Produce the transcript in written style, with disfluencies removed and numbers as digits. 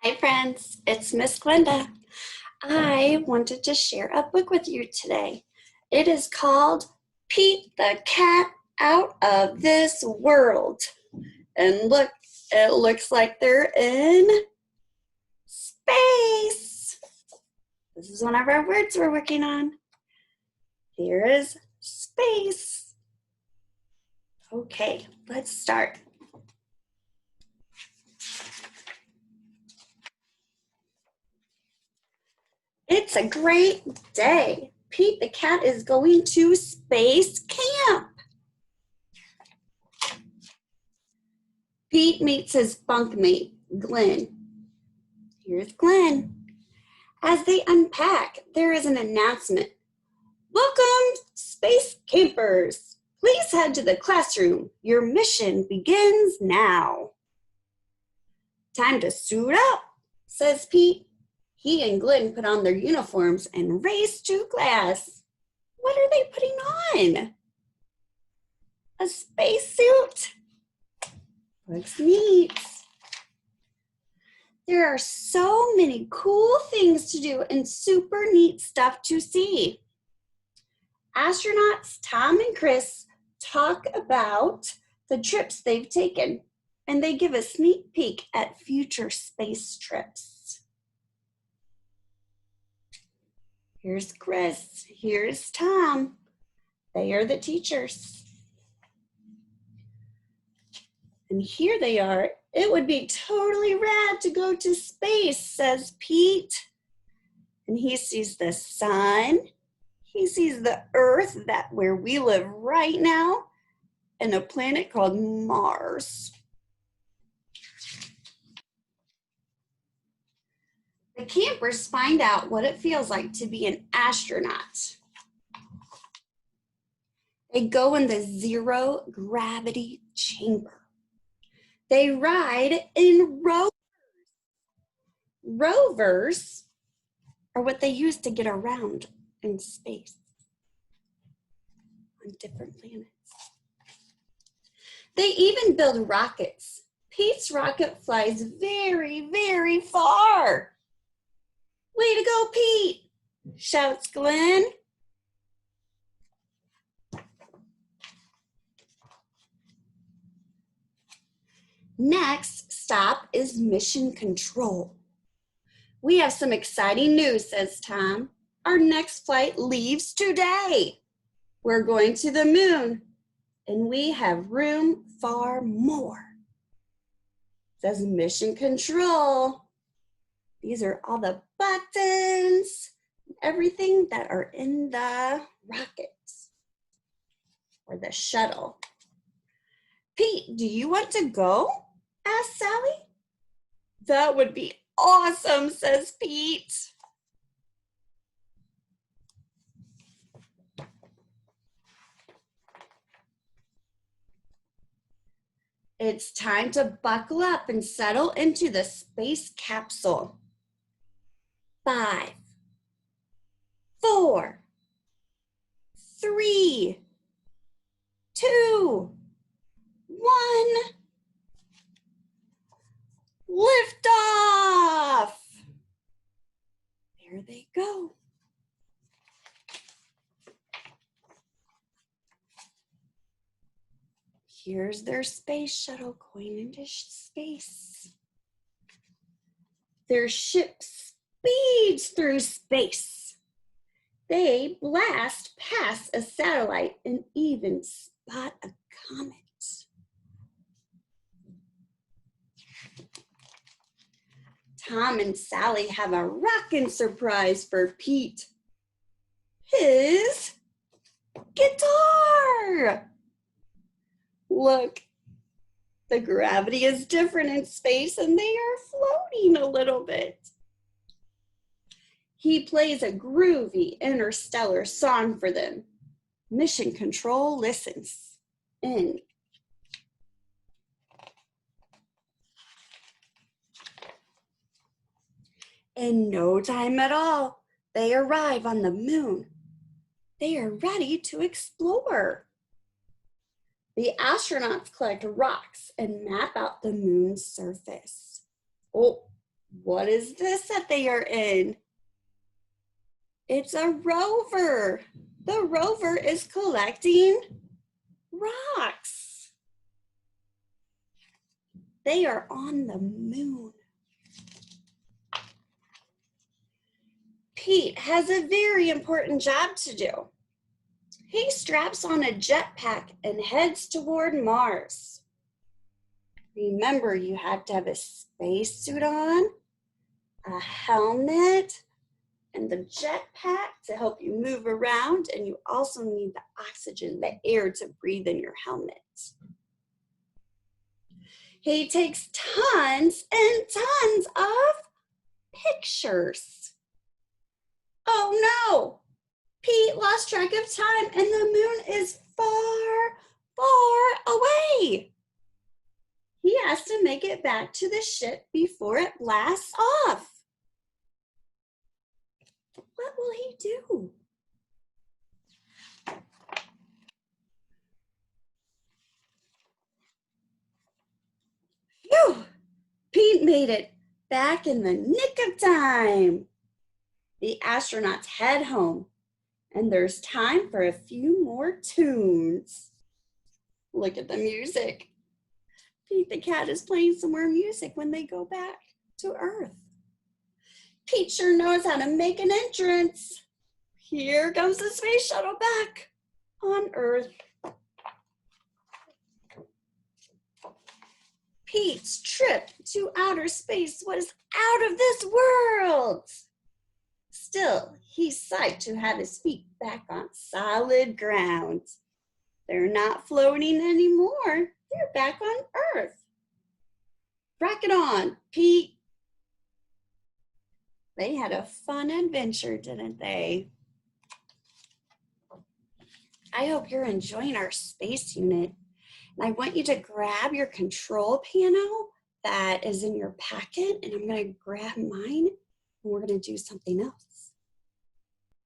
Hi friends, it's Miss Glenda. I wanted to share a book with you today. It is called Pete the Cat Out of This World. And look, it looks like they're in space. This is one of our words we're working on. Here is space. Okay, let's start. It's a great day. Pete the cat is going to space camp. Pete meets his bunkmate, Glenn. Here's Glenn. As they unpack, there is an announcement. Welcome, space campers. Please head to the classroom. Your mission begins now. Time to suit up, says Pete. He and Glenn put on their uniforms and race to class. What are they putting on? A spacesuit? Looks neat. There are so many cool things to do and super neat stuff to see. Astronauts Tom and Chris talk about the trips they've taken, and they give a sneak peek at future space trips. Here's Chris, here's Tom. They are the teachers. And here they are. It would be totally rad to go to space, says Pete. And he sees the sun. He sees the Earth, that where we live right now, and a planet called Mars. The campers find out what it feels like to be an astronaut. They go in the zero gravity chamber. They ride in rovers. Rovers are what they use to get around in space on different planets. They even build rockets. Pete's rocket flies very, very far. Way to go, Pete, shouts Glenn. Next stop is mission control. We have some exciting news, says Tom. Our next flight leaves today. We're going to the moon, and we have room for more, says mission control. These are all the buttons, everything that are in the rocket or the shuttle. Pete, do you want to go? Asked Sally. That would be awesome, says Pete. It's time to buckle up and settle into the space capsule. 5, 4, 3, 2, 1. Lift off. There they go. Here's their space shuttle going into space. Their ship speeds through space. They blast past a satellite and even spot a comet. Tom and Sally have a rockin' surprise for Pete. His guitar. Look, the gravity is different in space and they are floating a little bit. He plays a groovy interstellar song for them. Mission control listens in. In no time at all, they arrive on the moon. They are ready to explore. The astronauts collect rocks and map out the moon's surface. Oh, What is this that they are in? It's a rover. The rover is collecting rocks. They are on the moon. Pete has a very important job to do. He straps on a jetpack and heads toward Mars. Remember, you have to have a spacesuit on, a helmet, and the jetpack to help you move around, and you also need the oxygen, the air to breathe in your helmet. He takes tons and tons of pictures. Oh no! Pete lost track of time and the moon is far, far away. He has to make it back to the ship before it blasts off. What will he do? Phew! Pete made it back in the nick of time. The astronauts head home, and there's time for a few more tunes. Look at the music. Pete the cat is playing some more music when they go back to Earth. Pete sure knows how to make an entrance. Here comes the space shuttle back on Earth. Pete's trip to outer space was out of this world. Still, he's psyched to have his feet back on solid ground. They're not floating anymore. They're back on Earth. Rock it on, Pete. They had a fun adventure, didn't they? I hope you're enjoying our space unit. And I want you to grab your control panel that is in your packet, and I'm going to grab mine, and we're going to do something else.